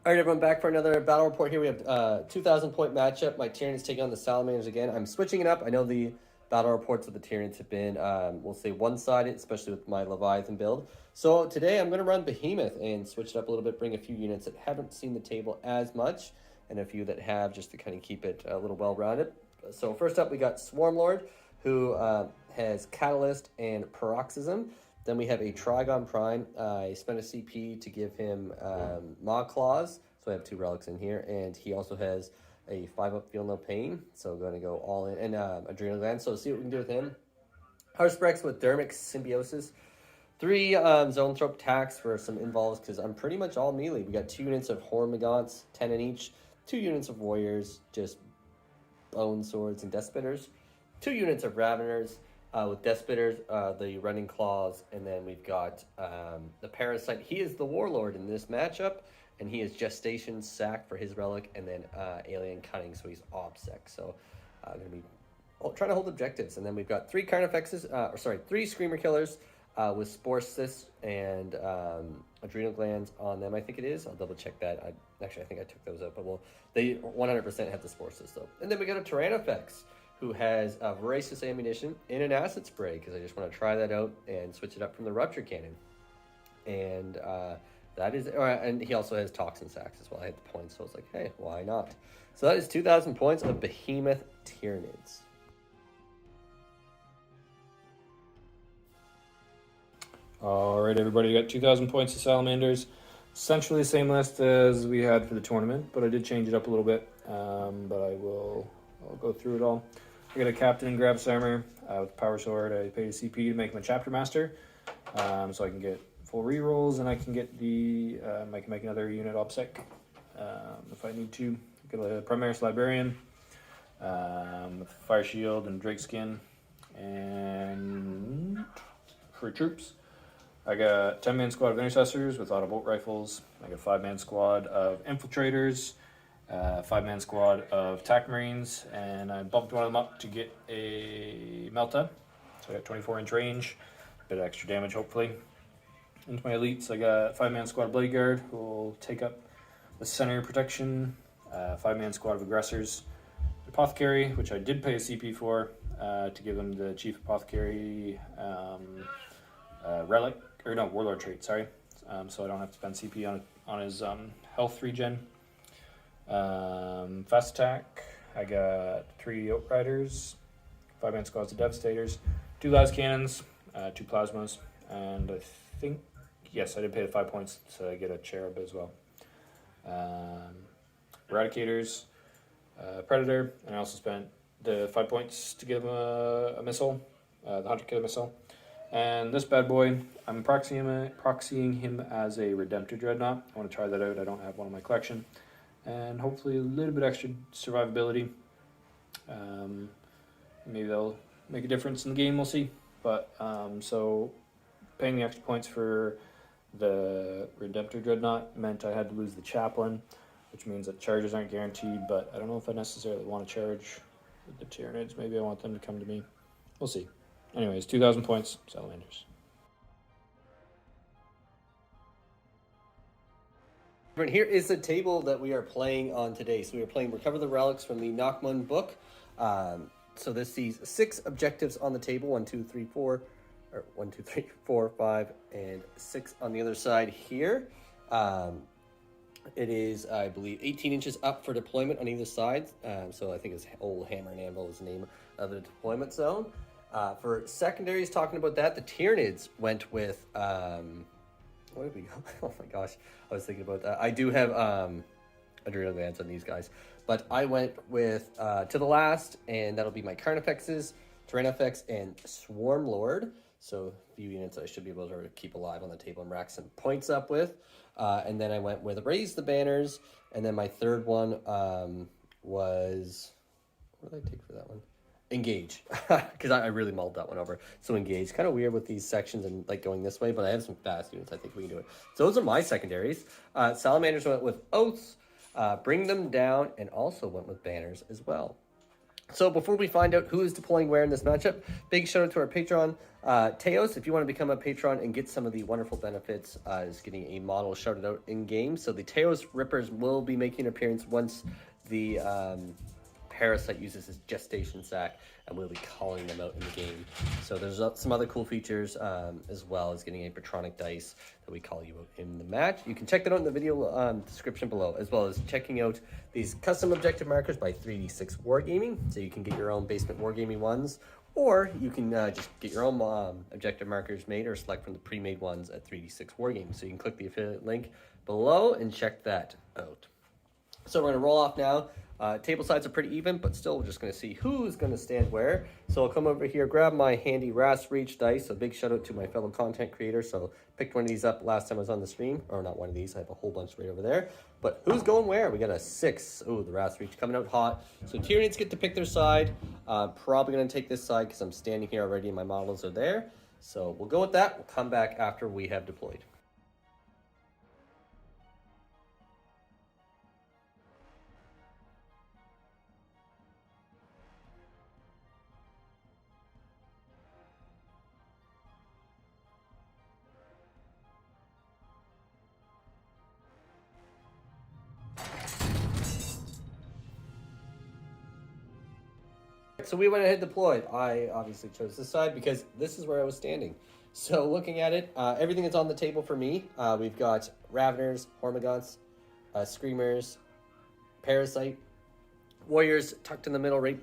All right, everyone, back for another battle report here. We have 2,000 point matchup. My Tyranids taking on the Salamanders again. I'm switching it up. I know the battle reports with the Tyranids have been, we'll say, one-sided, especially with my Leviathan build. So today I'm going to run Behemoth and switch it up a little bit, bring a few units that haven't seen the table as much, and a few that have, just to kind of keep it a little well-rounded. So first up, we got Swarmlord, who has Catalyst and Paroxysm. Then we have a Trygon Prime. I spent a CP to give him Maw Claws, so I have 2 relics in here, and he also has a 5-up Feel No Pain, so I'm going to go all in, and Adrenal Glands, so see what we can do with him. Haruspex with Dermic, Symbiosis. 3 Zoanthrope attacks for some involves, because I'm pretty much all melee. We got 2 units of Hormagaunts, 10 in each, 2 units of Warriors, just Boneswords and Deathspitters, 2 units of Raveners, with Deathspitters, the Running Claws, and then we've got the Parasite. He is the Warlord in this matchup, and he is Gestation, Sack for his relic, and then Alien Cunning, so he's OBSEC. So going to be trying to hold objectives. And then we've got 3 Carnifexes, 3 Screamer Killers with Spore Cysts and Adrenal Glands on them, I think it is. I'll double check that. I think I took those out, but they 100% have the Spore Cysts, though. And then we got a Tyrannofex, who has a Voracious Ammunition and an Acid Spray, because I just want to try that out and switch it up from the Rupture Cannon. And that is, and he also has Toxin Sacks as well. I had the points, so I was like, hey, why not? So that is 2,000 points of Behemoth Tyranids. All right, everybody, got 2,000 points of Salamanders. Essentially the same list as we had for the tournament, but I did change it up a little bit. But I'll go through it all. I got a Captain in Grabs Armor with Power Sword. I paid a CP to make him a Chapter Master, so I can get full rerolls, and I can get the I can make another unit OBSEC if I need to. I got a Primaris Librarian with Fire Shield and Drake Skin, and for troops, I got 10-man squad of Intercessors with Auto Bolt Rifles. I got 5-man squad of Infiltrators. 5-man squad of TAC Marines, and I bumped one of them up to get a Melta, so I got 24-inch range, a bit of extra damage hopefully. Into my elites, I got 5-man squad of Blade Guard, who will take up the center protection, 5-man squad of Aggressors, Apothecary, which I did pay a CP for, to give them the Chief Apothecary Relic, or no, Warlord trait, sorry, so I don't have to spend CP on his health regen. Fast attack, I got 3 Outriders, 5-man squads of Devastators, 2 las cannons, 2 plasmas, and I think, yes, I did pay the 5 points to get a cherub as well. Eradicators, Predator, and I also spent the 5 points to give him a missile, the Hunter Killer missile. And this bad boy, I'm proxying him as a Redemptor Dreadnought. I want to try that out. I don't have one in my collection. And hopefully a little bit extra survivability. Maybe they'll make a difference in the game, we'll see. But, so paying the extra points for the Redemptor Dreadnought meant I had to lose the Chaplain, which means that charges aren't guaranteed, but I don't know if I necessarily want to charge with the Tyranids. Maybe I want them to come to me. We'll see. Anyways, 2,000 points, Salamanders. Here is the table that we are playing on today. So we are playing Recover the Relics from the Nachmund book. So this sees 6 objectives on the table, 1, 2, 3, 4, 5, and 6 on the other side here. It is, I believe, 18 inches up for deployment on either side. So I think it's Old Hammer and Anvil is the name of the deployment zone. For secondaries, talking about that, the Tyranids went with... Where did we go? Oh my gosh, I was thinking about that. I do have Adrenal Glands on these guys, but I went with to the last, and that'll be my Carnifexes, Tyrannofex, and Swarmlord. So a few units I should be able to keep alive on the table and rack some points up with. And then I went with Raise the Banners, and then my third one was... What did I take for that one? Engage, because I really mulled that one over. So Engage, kind of weird with these sections and like going this way, but I have some fast units. I think we can do it. So those are my secondaries. Salamanders went with Oaths, Bring Them Down, and also went with Banners as well. So before we find out who is deploying where in this matchup, big shout out to our Patron, Teos. If you want to become a Patron and get some of the wonderful benefits, is getting a model shouted out in game. So the Teos Rippers will be making an appearance once the Parasite uses his gestation sac, and we'll be calling them out in the game. So there's some other cool features, as well as getting a Patronic dice that we call you out in the match. You can check that out in the video description below, as well as checking out these custom objective markers by 3D6 Wargaming. So you can get your own basement Wargaming ones, or you can just get your own objective markers made or select from the pre-made ones at 3D6 Wargaming. So you can click the affiliate link below and check that out. So we're going to roll off now. Table sides are pretty even, but still we're just going to see who's going to stand where. So I'll come over here, grab my handy Ras Reach dice. A big shout out to my fellow content creator. So picked one of these up last time I was on the stream. Or not one of these, I have a whole bunch right over there. But who's going where? We got a 6. Oh, the Ras Reach coming out hot. So Tyranids get to pick their side. Probably going to take this side because I'm standing here already and my models are there. So we'll go with that. We'll come back after we have deployed. So we went ahead and deployed. I obviously chose this side because this is where I was standing. So looking at it, everything is on the table for me. We've got Raveners, Hormagaunts, Screamers, Parasite, Warriors tucked in the middle right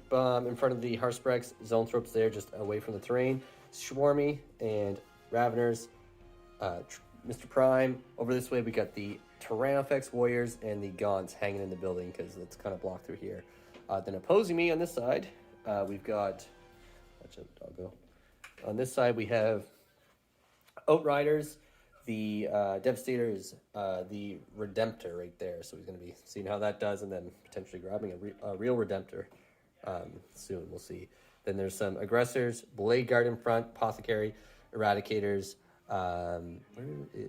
in front of the Haruspex. Zoanthrope's there just away from the terrain. Swarmy and Raveners, Mr. Prime. Over this way we got the Tyranid Warriors and the Glands hanging in the building because it's kind of blocked through here. Then opposing me on this side, we've got, watch out, doggo. On this side, we have Outriders, the Devastators, the Redemptor right there. So he's going to be seeing how that does and then potentially grabbing a real Redemptor soon. We'll see. Then there's some Aggressors, Blade Guard in front, Apothecary, Eradicators, and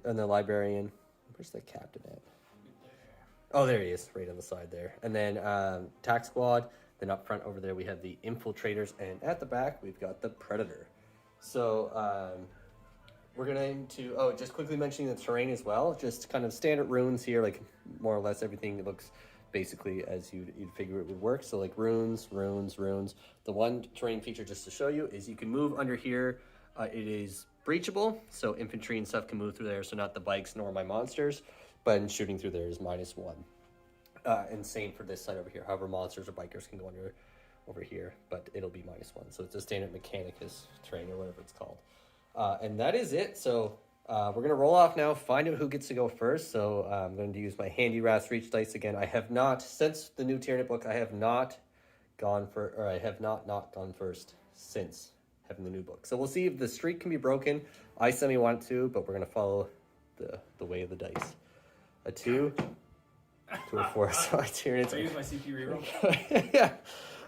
the Librarian. Where's the Captain at? Oh, there he is, right on the side there. And then Tac Squad. Then up front over there we have the Infiltrators, and at the back we've got the Predator. So we're going to, just quickly mentioning the terrain as well. Just kind of standard runes here, like more or less everything looks basically as you'd figure it would work. So like runes. The one terrain feature just to show you is you can move under here. It is breachable, so infantry and stuff can move through there, so not the bikes nor my monsters, but in shooting through there is -1. And same for this side over here. However, monsters or bikers can go under over here, but it'll be -1. So it's a standard Mechanicus terrain or whatever it's called. And that is it. So we're going to roll off now, find out who gets to go first. So I'm going to use my handy Ras Reach dice again. I have not, since the new Tyranid book, I have not gone gone first since having the new book. So we'll see if the streak can be broken. I semi want it to, but we're going to follow the way of the dice. A 2. To a 4, so Tyranids. I use my CP reroll. Yeah,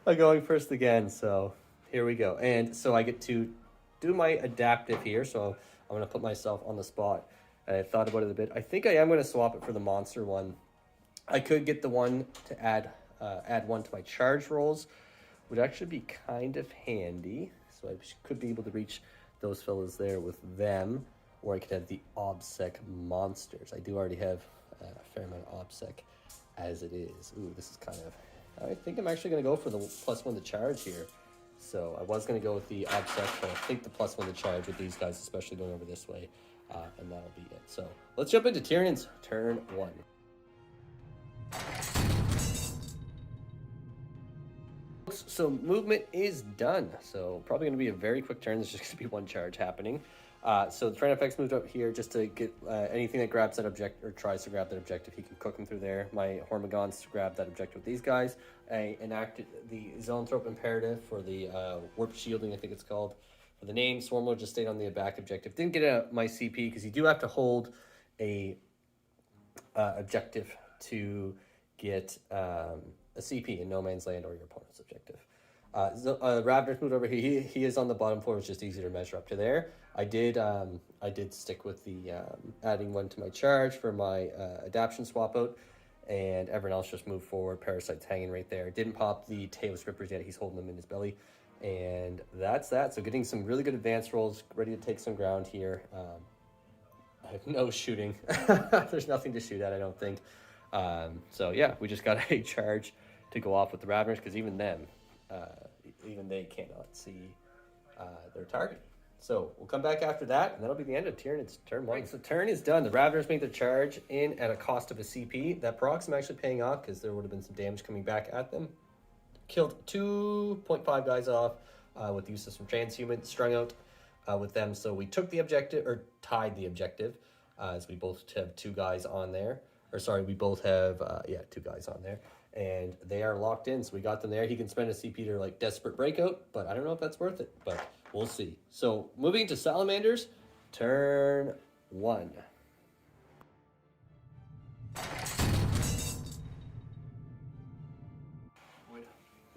I'm going first again, so here we go. And so I get to do my adaptive here, so I'm going to put myself on the spot. I thought about it a bit. I think I am going to swap it for the monster one. I could get the one to add one to my charge rolls, would actually be kind of handy. So I could be able to reach those fellas there with them, or I could have the OBSEC monsters. I do already have a fair amount of OBSEC as it is. Ooh, this is kind of, I think I'm actually going to go for the +1 to charge here. So I was going to go with the OBSEC, but I think the +1 to charge with these guys, especially going over this way, and that'll be it. So let's jump into Tyranids turn 1. So movement is done. So probably going to be a very quick turn. There's just going to be one charge happening. So the Tyranid moved up here just to get anything that grabs that objective or tries to grab that objective. He can cook them through there. My Hormagaunts grab that objective with these guys. I enacted the Zoanthrope Imperative for the warp shielding, I think it's called. For the name, Swarmlord just stayed on the back objective. Didn't get my CP because you do have to hold a objective to get a CP in no man's land or your opponent's objective. Raveners moved over here. He is on the bottom floor. It's just easier to measure up to there. I did stick with the adding one to my charge for my adaptation swap out, and everyone else just moved forward. Parasite's hanging right there. Didn't pop the Teos Rippers yet. He's holding them in his belly. And that's that. So getting some really good advance rolls, ready to take some ground here. I have no shooting. There's nothing to shoot at, I don't think. So yeah, we just got a charge to go off with the Raveners, because even they cannot see their target. So we'll come back after that, and that'll be the end of Tyranid's turn 1. Right, so turn is done. The Raveners make their charge in at a cost of a CP. That Paroxysm actually paying off, because there would have been some damage coming back at them. Killed 2.5 guys off with the use of some transhuman, strung out with them. So we took the objective, or tied the objective, as we both have 2 guys on there. Or sorry, we both have, 2 guys on there. And they are locked in, so we got them there. He can spend a CP to like Desperate Breakout, but I don't know if that's worth it, but we'll see. So moving to Salamanders, turn 1.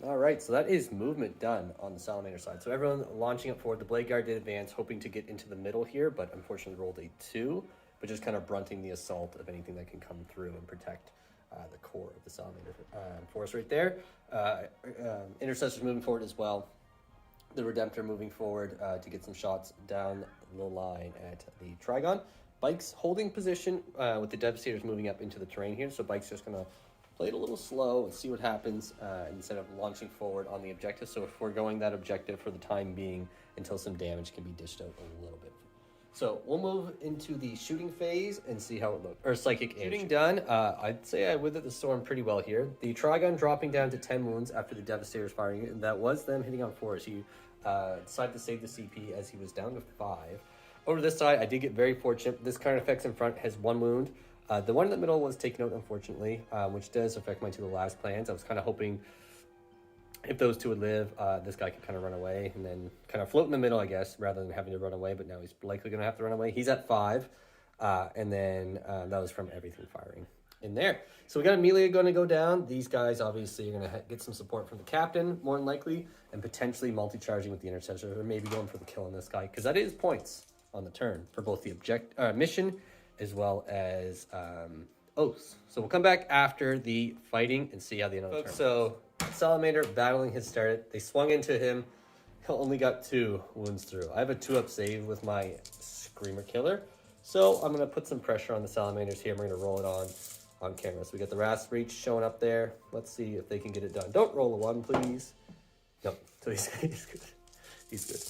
All right, so that is movement done on the Salamander side. So everyone launching up forward. The Blade Guard did advance, hoping to get into the middle here, but unfortunately rolled a 2, but just kind of brunting the assault of anything that can come through and protect the core of the Salamander force right there. Intercessors moving forward as well. The Redemptor moving forward to get some shots down the line at the Trygon. Bike's holding position with the Devastators moving up into the terrain here. So Bike's just going to play it a little slow and see what happens instead of launching forward on the objective. So if we're going that objective for the time being until some damage can be dished out a little bit. So we'll move into the shooting phase and see how it looks. Or psychic shooting done. I'd say I withered the storm pretty well here. The Trygon dropping down to 10 wounds after the Devastators firing, and that was them hitting on 4. So he decided to save the CP as he was down to 5. Over this side, I did get very fortunate. This current effects in front has 1 wound. The one in the middle was taken out, unfortunately, which does affect my 2 last plans. I was kind of hoping if those 2 would live, this guy could kind of run away and then kind of float in the middle, I guess, rather than having to run away. But now he's likely going to have to run away. He's at 5, and then that was from everything firing in there. So we got Amelia going to go down. These guys obviously are going to get some support from the captain, more than likely, and potentially multi-charging with the intercessor, or maybe going for the kill on this guy, because that is points on the turn for both the mission as well as oaths. So we'll come back after the fighting and see how the end of the turn. So Salamander battling has started. They swung into him. He only got 2 wounds through. I have a 2-up save with my Screamer Killer. So I'm going to put some pressure on the Salamanders here. We're going to roll it on camera. So we got the Rasp Reach showing up there. Let's see if they can get it done. Don't roll a 1, please. No, so he's good. He's good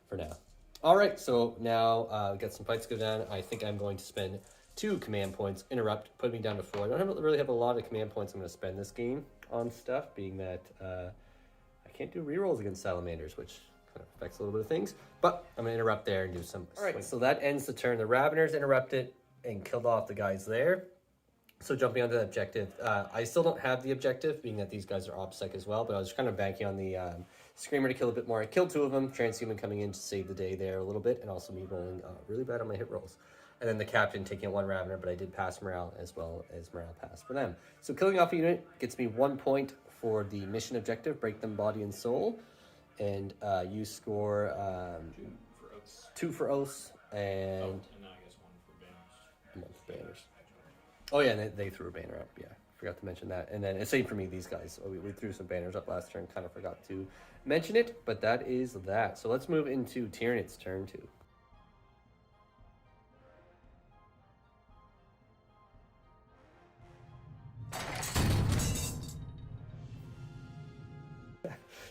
for now. All right, so now we got some fights go down. I think I'm going to spend 2 command points, interrupt, put me down to 4. I don't really have a lot of command points I'm going to spend this game on stuff, being that I can't do rerolls against Salamanders, which kind of affects a little bit of things. But I'm going to interrupt there and do some. All right, so that ends the turn. The Raveners interrupted and killed off the guys there. So jumping onto the objective, I still don't have the objective, being that these guys are OPSEC as well, but I was kind of banking on the Screamer to kill a bit more. I killed 2 of them, Transhuman coming in to save the day there a little bit, and also me rolling really bad on my hit rolls. And then the captain taking 1 Ravener, but I did pass morale as well as morale pass for them. So killing off a unit gets me 1 point for the mission objective, break them body and soul. And you score 2 for oaths, and and then I guess 1 for banners. Oh yeah, and they threw a banner up, yeah. Forgot to mention that. And then it's same for me, these guys. We threw some banners up last turn, kind of forgot to mention it, but that is that. So let's move into Tyranid's turn 2.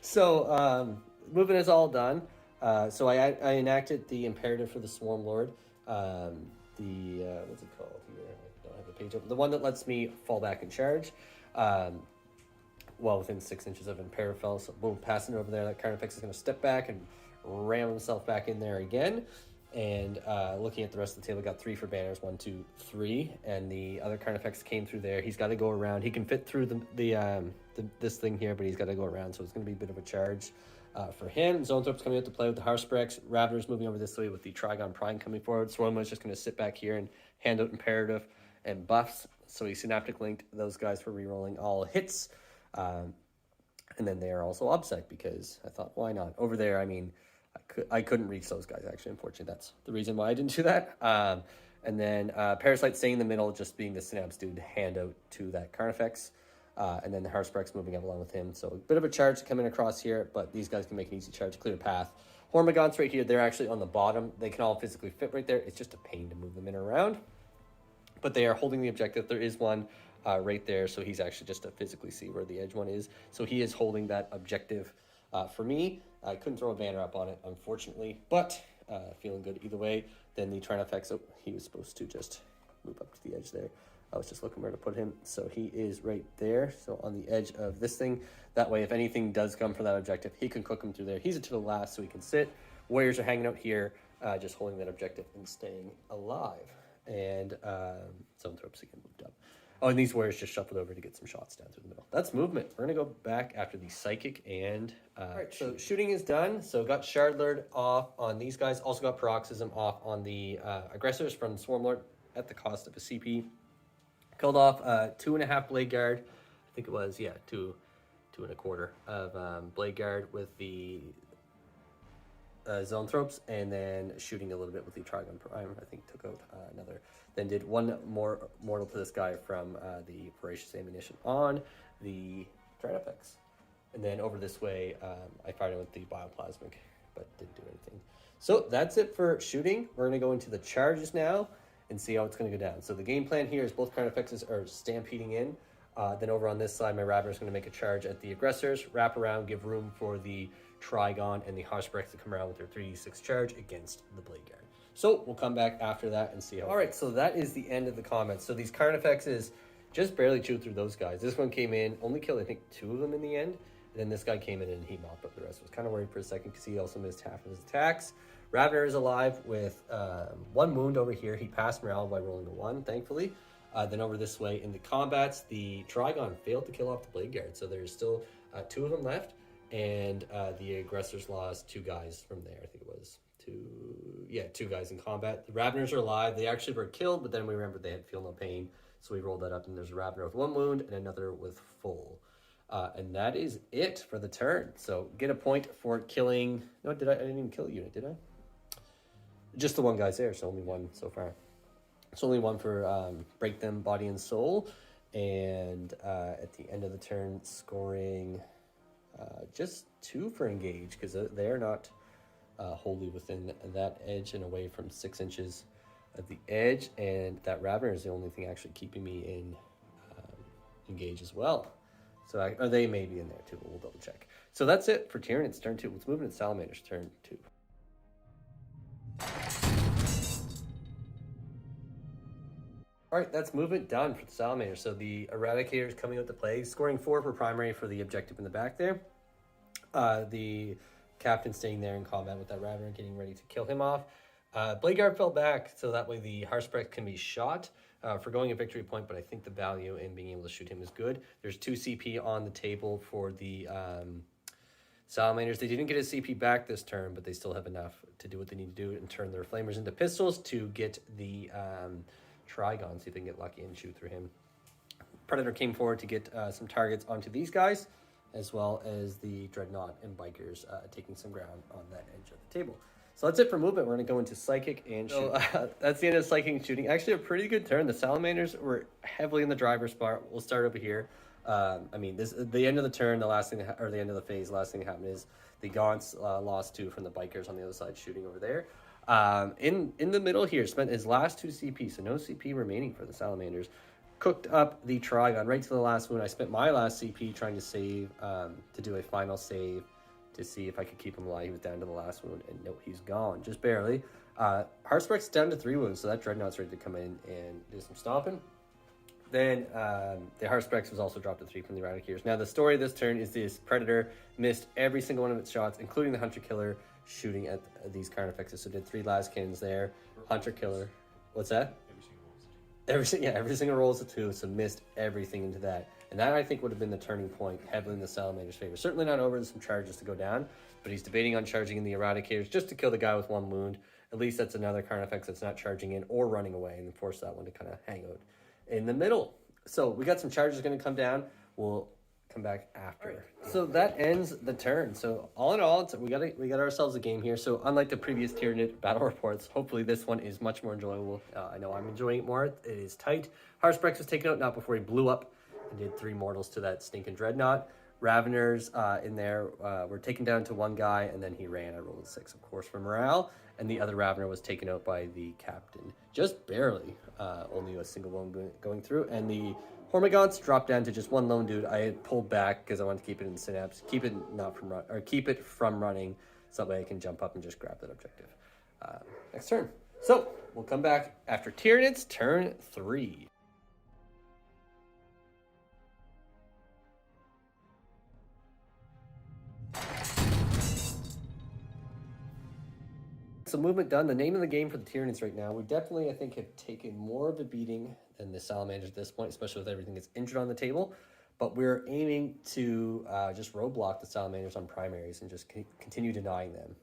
So movement is all done. So I enacted the imperative for the Swarmlord. What's it called here? I don't have the page open. The one that lets me fall back and charge. Well, within 6 inches of imperative fell. So boom, passing over there. That Carnifex is going to step back and ram himself back in there again. And looking at the rest of the table, got 3 for banners, 1, 2, 3, and the other Carnifex came through there. He's got to go around. He can fit through this thing here, but he's got to go around, so it's going to be a bit of a charge for him. Zoanthrope's coming out to play with the Haruspex. Ravener's moving over this way with the Trygon Prime coming forward. Swarmlord's just going to sit back here and hand out imperative and buffs. So he synaptic linked those guys for rerolling all hits, and then they are also OBSEC because I thought, why not? Over there, I mean, I couldn't reach those guys, actually. Unfortunately, that's the reason why I didn't do that. And then Parasite staying in the middle, just being the Synapse dude, hand out to that Carnifex. And then the Haruspex moving up along with him. So a bit of a charge coming across here, but these guys can make an easy charge, clear path. Hormagaunts right here, they're actually on the bottom. They can all physically fit right there. It's just a pain to move them in and around. But they are holding the objective. There is one right there, so he's actually just to physically see where the edge one is. So he is holding that objective for me. I couldn't throw a banner up on it, unfortunately, but feeling good either way. Then the Trinifex, oh, he was supposed to just move up to the edge there. I was just looking where to put him. So he is right there. So on the edge of this thing. That way, if anything does come for that objective, he can cook him through there. He's to the last, so he can sit. Warriors are hanging out here, just holding that objective and staying alive. And Zoanthrope's again moved up. Oh, and these warriors just shuffled over to get some shots down through the middle. That's movement. We're going to go back after the Psychic and... All right, so shooting is done. So got Shardlord off on these guys. Also got Paroxysm off on the aggressors from Swarmlord at the cost of a CP. Killed off 2.5 Blade Guard. I think it was, yeah, 2.25 of Blade Guard with the Zoanthropes, and then shooting a little bit with the Trygon Prime. I think took out another. Then did one more mortal to this guy from the Voracious Ammunition on the Tyranids. And then over this way, I fired it with the Bioplasmic, but didn't do anything. So that's it for shooting. We're going to go into the charges now and see how it's going to go down. So the game plan here is both Carnifexes are stampeding in. Then over on this side, my Ravener is going to make a charge at the aggressors, wrap around, give room for the Trygon and the Haruspex to come around with their 3d6 charge against the Blade Guard. So we'll come back after that and see how. All right, so that is the end of the comments. So these Carnifexes just barely chewed through those guys. This one came in, only killed I think 2 of them in the end. And then this guy came in and he mopped up the rest. I was kind of worried for a second because he also missed half of his attacks. Ravener is alive with 1 wound over here. He passed morale by rolling a 1, thankfully. Then over this way in the combats, the Trygon failed to kill off the Blade Guard. So there's still 2 of them left. And the aggressors lost 2 guys from there. I think it was 2 guys in combat. The Raveners are alive. They actually were killed, but then we remembered they had feel no pain. So we rolled that up, and there's a Ravener with 1 wound and another with full. And that is it for the turn. So get a point for killing... No, I didn't even kill a unit, did I? Just the 1 guy's there, so only 1 so far. It's only 1 for Break Them, Body and Soul. And at the end of the turn, scoring just 2 for Engage, because they're not wholly within that edge and away from 6 inches of the edge. And that Ravener is the only thing actually keeping me in Engage as well. So or they may be in there too, but we'll double check. So that's it for Tyranids turn 2. Let's move into Salamander's turn 2. All right, that's movement done for the Salamander. So the Eradicator is coming out to play, scoring 4 for primary for the objective in the back there. The Captain staying there in combat with that Ravener, getting ready to kill him off. Blade Guard fell back, so that way the Haruspex can be shot for going a victory point, but I think the value in being able to shoot him is good. There's 2 CP on the table for the Salamanders. They didn't get a CP back this turn, but they still have enough to do what they need to do and turn their Flamers into pistols to get the Trygon, see if they can get lucky and shoot through him. Predator came forward to get some targets onto these guys, as well as the Dreadnought and Bikers taking some ground on that edge of the table. So that's it for movement. We're going to go into Psychic and Shooting. So, that's the end of Psychic and Shooting. Actually, a pretty good turn. The Salamanders were heavily in the driver's spot. We'll start over here. I mean, the end of the turn, the last thing, or the end of the phase, the last thing that happened is the Gaunts lost 2 from the Bikers on the other side shooting over there. In the middle here, spent his last 2 CP, so no CP remaining for the Salamanders. Cooked up the Trygon right to the last wound. I spent my last CP trying to save, to do a final save to see if I could keep him alive. He was down to the last wound, and no, he's gone, just barely. Haruspex down to 3 wounds, so that Dreadnought's ready to come in and do some stomping. Then the Haruspex was also dropped to 3 from the Eradicators. Now the story of this turn is this Predator missed every single one of its shots, including the Hunter Killer shooting at these Carnifexes. So did 3 las cannons there. Hunter Killer. What's that? Every single roll is a 2, so missed everything into that. And that, I think, would have been the turning point heavily in the Salamander's favor. Certainly not over, there's some charges to go down, but he's debating on charging in the Eradicators just to kill the guy with 1 wound. At least that's another Carnifex that's not charging in or running away, and force that one to kind of hang out in the middle. So we got some charges going to come down. We'll come back after. So that ends the turn. So all in all, we got ourselves a game here. So unlike the previous Tyranid battle reports, hopefully this one is much more enjoyable. I know I'm enjoying it more. It is tight. Haruspex was taken out not before he blew up and did 3 mortals to that stinking dreadnought. Raveners in there were taken down to 1 guy, and then he ran. I rolled a 6, of course, for morale. And the other Ravener was taken out by the captain, just barely. Only a single one going through. And the Hormagaunts dropped down to just 1 lone dude. I had pulled back because I wanted to keep it in synapse, keep it from running, so that way I can jump up and just grab that objective. Next turn. So we'll come back after Tyranids, turn 3. So movement done. The name of the game for the Tyranids right now, we definitely, I think, have taken more of a beating than the Salamanders at this point, especially with everything that's injured on the table. But we're aiming to just roadblock the Salamanders on primaries and just continue denying them.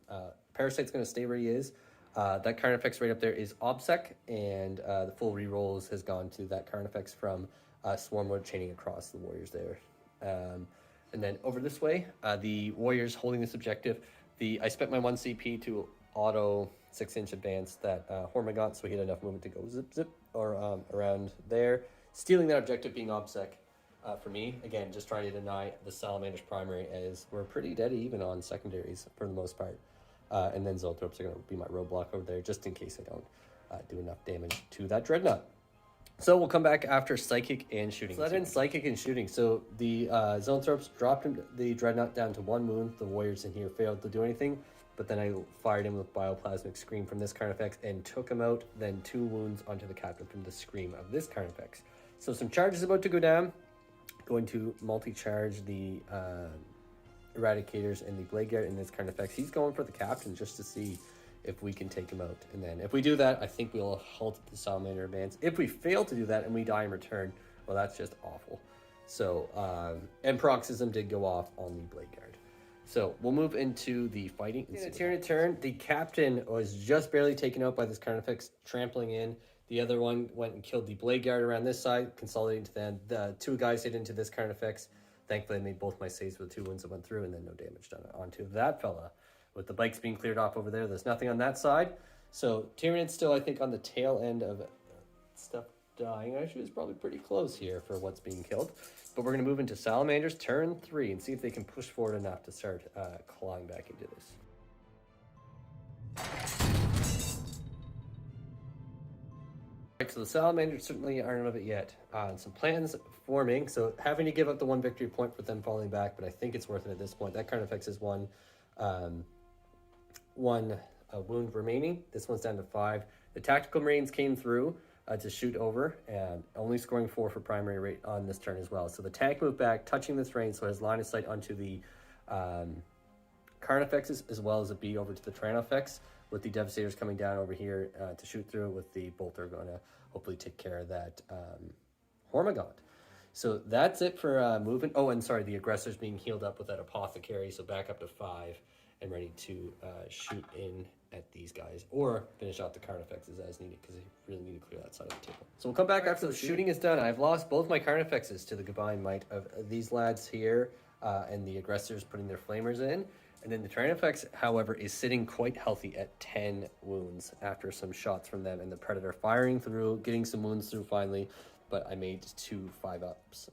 Parasite's going to stay where he is. That Carnifex right up there is OBSEC, and the full rerolls has gone to that Carnifex from Swarmlord chaining across the Warriors there. And then over this way, the Warriors holding this objective. I spent my 1 CP to auto 6-inch advance that Hormagaunt, so he had enough movement to go zip or around there, stealing that objective, being OBSEC for me. Again, just trying to deny the Salamander's primary, as we're pretty dead even on secondaries for the most part. And then Zoanthropes are going to be my roadblock over there, just in case I don't do enough damage to that Dreadnought. So we'll come back after Psychic and Shooting. So that ends Psychic and Shooting. So the Zoanthropes dropped the Dreadnought down to 1 wound. The Warriors in here failed to do anything. But then I fired him with Bioplasmic Scream from this Carnifex and took him out. Then 2 wounds onto the captain from the Scream of this Carnifex. So some charges about to go down. Going to multi-charge the Eradicators and the Blade Guard in this Carnifex. He's going for the captain just to see if we can take him out. And then if we do that, I think we'll halt the Salamander advance. If we fail to do that and we die in return, well, that's just awful. So, and Paroxysm did go off on the Blade Guard. So we'll move into the fighting. In a turn, the captain was just barely taken out by this Carnifex, trampling in. The other one went and killed the Blade Guard around this side, consolidating to them. The 2 guys hit into this Carnifex. Thankfully, I made both my saves with 2 wounds that went through, and then no damage done onto that fella. With the bikes being cleared off over there, there's nothing on that side. So Tyranid's still, I think, on the tail end of stuff dying. Actually, it's probably pretty close here for what's being killed. But we're going to move into Salamanders turn 3 and see if they can push forward enough to start clawing back into this. Right, so the Salamanders certainly aren't out of it yet. Some plans forming, so having to give up the 1 victory point with them falling back, but I think it's worth it at this point. That Carnifex is one wound remaining. This one's down to 5. The Tactical Marines came through to shoot over, and only scoring 4 for primary rate on this turn as well. So the tank moved back, touching this range, so it has line of sight onto the Carnifexes as well as a beat over to the Tyranids, with the Devastators coming down over here to shoot through, with the Bolter going to hopefully take care of that Hormagaunt. So that's it for movement. Oh, and sorry, the Aggressors being healed up with that Apothecary, so back up to 5 and ready to shoot in at these guys, or finish out the Carnifexes as needed, because they really need to clear that side of the table. So we'll come back after the shooting is done. I've lost both my Carnifexes to the combined might of these lads here, and the Aggressors putting their Flamers in. And then the Tyranids, however, is sitting quite healthy at 10 wounds after some shots from them, and the Predator firing through, getting some wounds through finally, but I made 2 5-ups,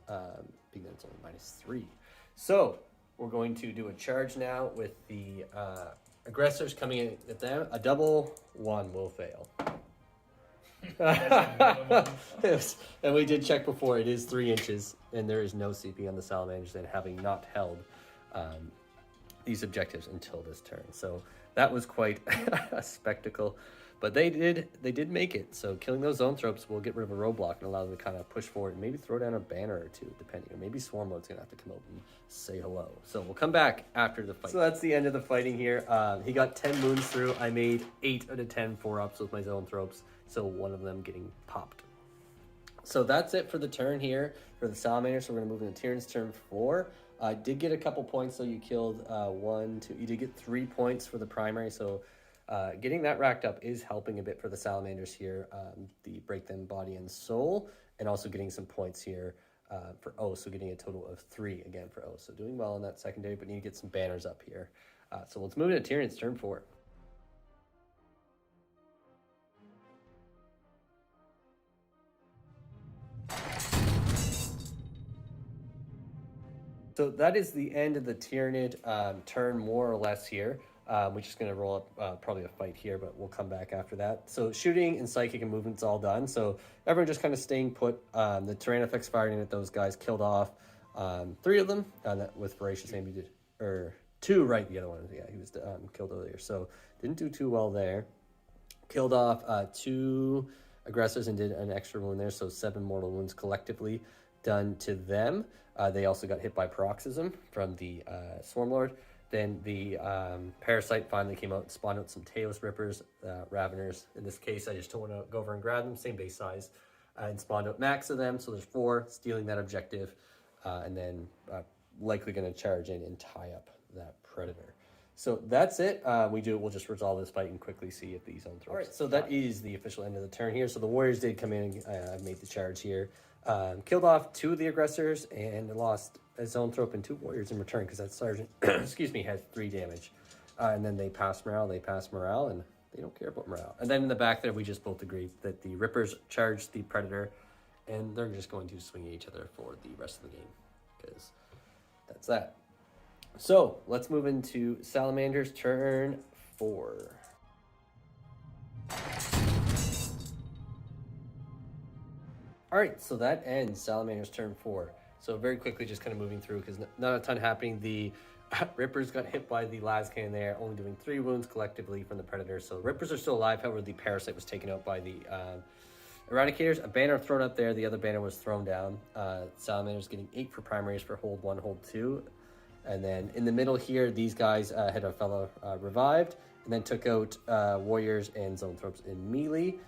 being that it's only -3. So we're going to do a charge now with the Aggressors coming in at them. A double 1 will fail. Yes. And we did check before, it is 3 inches, and there is no CP on the Salamanders, and having not held these objectives until this turn. So that was quite a spectacle. But they did make it. So killing those Zoanthropes will get rid of a roadblock and allow them to kind of push forward and maybe throw down a banner or 2, depending. Or maybe Swarmlord's going to have to come out and say hello. So we'll come back after the fight. So that's the end of the fighting here. He got 10 wounds through. I made 8 out of 10 4-ups with my Zoanthropes. So one of them getting popped. So that's it for the turn here for the Salamanders. So we're going to move into Tyranids turn 4. I did get a couple points, so you killed 1, 2. You did get 3 points for the primary, so getting that racked up is helping a bit for the Salamanders here. The break them body and soul, and also getting some points here for O, so getting a total of 3 again for O. So doing well on that secondary, but need to get some banners up here. So let's move into Tyranids turn 4. So that is the end of the Tyranid turn, more or less here. We're just going to roll up probably a fight here, but we'll come back after that. So shooting and psychic and movement's all done. So everyone just kind of staying put. The Tyrannofex firing at those guys, killed off 3 of them with Voracious Aim. He did, or 2, right? The other one, yeah, he was killed earlier. So didn't do too well there. Killed off 2 aggressors and did an extra wound there. So 7 mortal wounds collectively done to them. They also got hit by Paroxysm from the Swarmlord. Then the Parasite finally came out and spawned out some Teos Rippers, Raveners. In this case, I just don't want to go over and grab them, same base size, and spawned out max of them. So there's 4, stealing that objective, and then likely going to charge in and tie up that Predator. So that's it. We'll just resolve this fight and quickly see if these Zoanthropes. All right, so that is the official end of the turn here. So the Warriors did come in and made the charge here. Killed off 2 of the aggressors and lost a Zoanthrope and 2 warriors in return because that sergeant, excuse me, had 3 damage. And then they passed morale, and they don't care about morale. And then in the back there, we just both agreed that the Rippers charged the Predator, and they're just going to swing at each other for the rest of the game because that's that. So let's move into Salamanders turn 4. All right, so that ends Salamander's turn 4. So very quickly, just kind of moving through because not a ton happening. The Rippers got hit by the las cannon there, only doing 3 wounds collectively from the Predator. So Rippers are still alive. However, the Parasite was taken out by the Eradicators. A banner thrown up there. The other banner was thrown down. Salamanders getting 8 for primaries for hold 1, hold 2. And then in the middle here, these guys had a fellow revived and then took out Warriors and Zoanthropes in melee.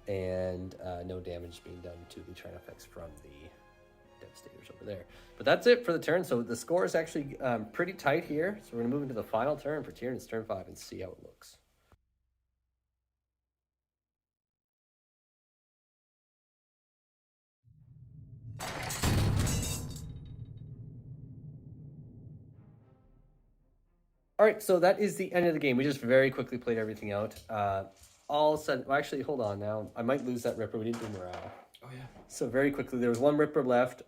And no damage being done to the Tyranids from the Devastators over there. But that's it for the turn. So the score is actually pretty tight here. So we're going to move into the final turn for Tyranids turn 5 and see how it looks. All right, so that is the end of the game. We just very quickly played everything out. All said, well, actually, hold on now. I might lose that Ripper. We didn't do morale. Oh, yeah. So very quickly, there was 1 Ripper left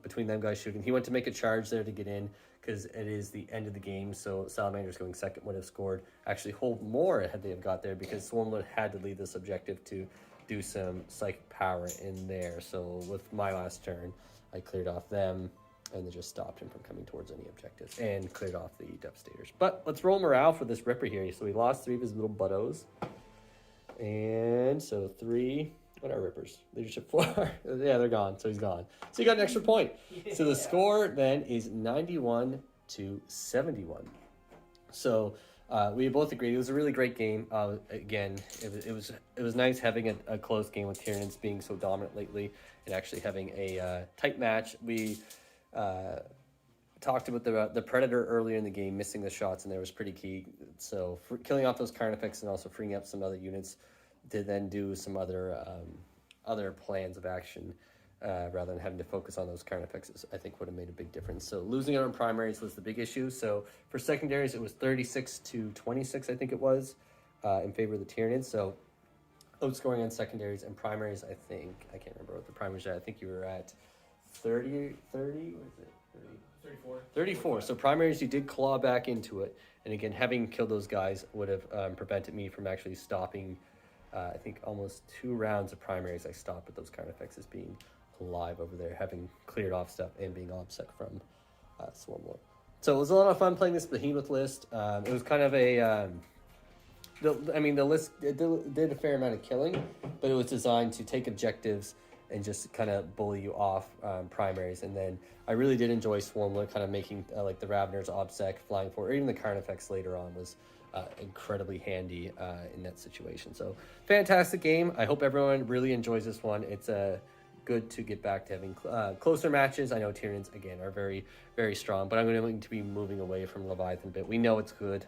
between them guys shooting. He went to make a charge there to get in because it is the end of the game. So Salamanders going second would have scored. Actually, hold more had they have got there because Swarmlord had to leave this objective to do some psychic power in there. So with my last turn, I cleared off them and they just stopped him from coming towards any objectives and cleared off the Devastators. But let's roll morale for this Ripper here. So he lost 3 of his little buttos. And so 3, what are Rippers? Leadership 4. Yeah, they're gone. So he's gone. So he got an extra point. Yeah. So the score then is 91 to 71. So we both agreed it was a really great game. Again, it was nice having a close game with Tyranids being so dominant lately and actually having a tight match. We talked about the Predator earlier in the game, missing the shots, and there was pretty key. So for killing off those Carnifex and also freeing up some other units to then do some other plans of action rather than having to focus on those Carnifexes, I think would have made a big difference. So losing it on primaries was the big issue. So for secondaries, it was 36 to 26, I think it was, in favor of the Tyranids. So outscoring on secondaries and primaries, I can't remember what the primaries are. I think you were at 30, what is it? 34. So primaries, you did claw back into it. And again, having killed those guys would have prevented me from actually stopping, I think, almost 2 rounds of primaries I stopped with those Carnifexes being alive over there, having cleared off stuff and being obsec from Swarmlord. So it was a lot of fun playing this Behemoth list. It was kind of a... the list did a fair amount of killing, but it was designed to take objectives and just kind of bully you off primaries. And then I really did enjoy Swarmlord kind of making like the Raveners obsec, flying forward, or even the Carnifex later on was incredibly handy in that situation. So fantastic game. I hope everyone really enjoys this one. It's good to get back to having closer matches. I know Tyranids, again, are very, very strong, but I'm going to be moving away from Leviathan a bit. We know it's good.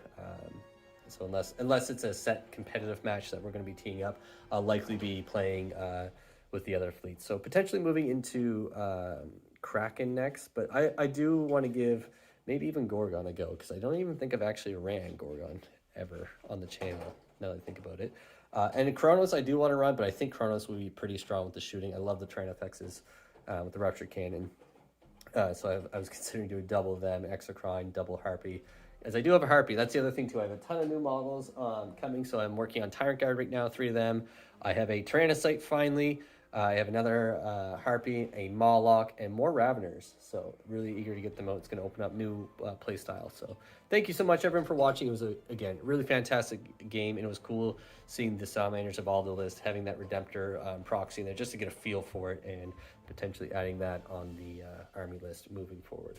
So unless it's a set competitive match that we're going to be teeing up, I'll likely be playing with the other fleets. So potentially moving into Kraken next, but I do want to give maybe even Gorgon a go, because I don't even think I've actually ran Gorgon ever on the channel, now that I think about it. And in Kronos, I do want to run, but I think Kronos will be pretty strong with the shooting. I love the Tyranid with the Rupture Cannon. So I was considering doing double of them, Exocrine, double Harpy. As I do have a Harpy, that's the other thing too. I have a ton of new models coming, so I'm working on Tyrant Guard right now, 3 of them. I have a Tyrannocyte finally. I have another Harpy, a Mawloc, and more Raveners. So really eager to get them out. It's going to open up new play styles. So thank you so much, everyone, for watching. It was, again, a really fantastic game, and it was cool seeing the Salamanders evolve the list, having that Redemptor proxy in there just to get a feel for it, and potentially adding that on the army list moving forward.